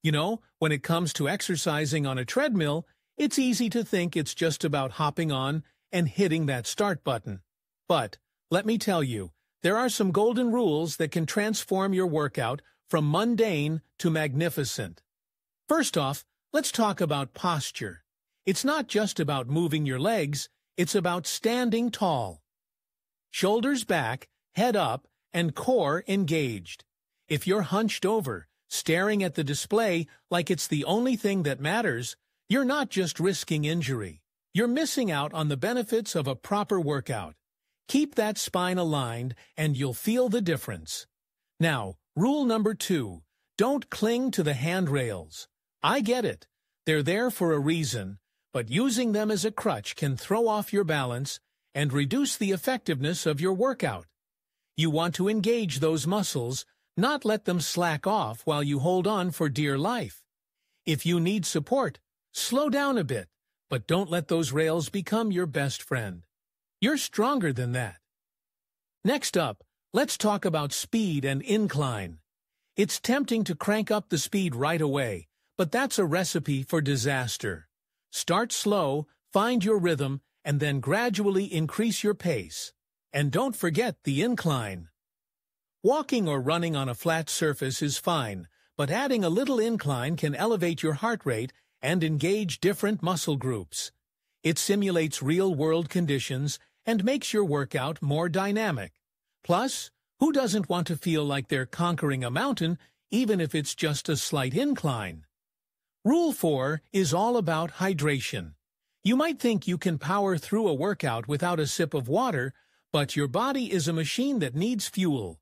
When it comes to exercising on a treadmill, it's easy to think it's just about hopping on and hitting that start button. But, let me tell you, there are some golden rules that can transform your workout from mundane to magnificent. First off, let's talk about posture. It's not just about moving your legs, it's about standing tall. Shoulders back, head up, and core engaged. If you're hunched over, staring at the display like it's the only thing that matters, you're not just risking injury. You're missing out on the benefits of a proper workout. Keep that spine aligned and you'll feel the difference. Now, rule number 2, don't cling to the handrails. I get it. They're there for a reason, but using them as a crutch can throw off your balance and reduce the effectiveness of your workout. You want to engage those muscles, not let them slack off while you hold on for dear life. If you need support, slow down a bit, but don't let those rails become your best friend. You're stronger than that. Next up, let's talk about speed and incline. It's tempting to crank up the speed right away, but that's a recipe for disaster. Start slow, find your rhythm, and then gradually increase your pace. And don't forget the incline. Walking or running on a flat surface is fine, but adding a little incline can elevate your heart rate and engage different muscle groups. It simulates real-world conditions and makes your workout more dynamic. Plus, who doesn't want to feel like they're conquering a mountain, even if it's just a slight incline? Rule 4 is all about hydration. You might think you can power through a workout without a sip of water, but your body is a machine that needs fuel.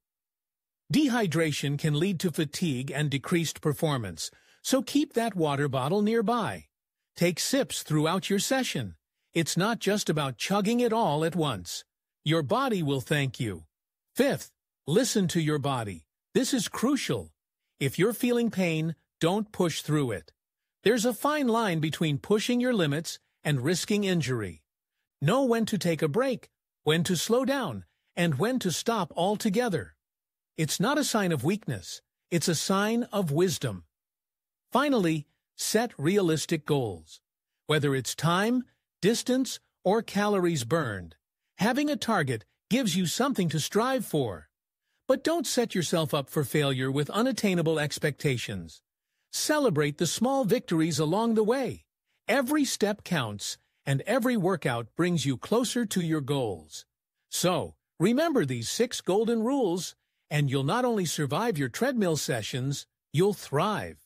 Dehydration can lead to fatigue and decreased performance, so keep that water bottle nearby. Take sips throughout your session. It's not just about chugging it all at once. Your body will thank you. 5th, listen to your body. This is crucial. If you're feeling pain, don't push through it. There's a fine line between pushing your limits and risking injury. Know when to take a break, when to slow down, and when to stop altogether. It's not a sign of weakness, it's a sign of wisdom. Finally, set realistic goals. Whether it's time, distance, or calories burned, having a target gives you something to strive for. But don't set yourself up for failure with unattainable expectations. Celebrate the small victories along the way. Every step counts, and every workout brings you closer to your goals. So, remember these 6 golden rules, and you'll not only survive your treadmill sessions, you'll thrive.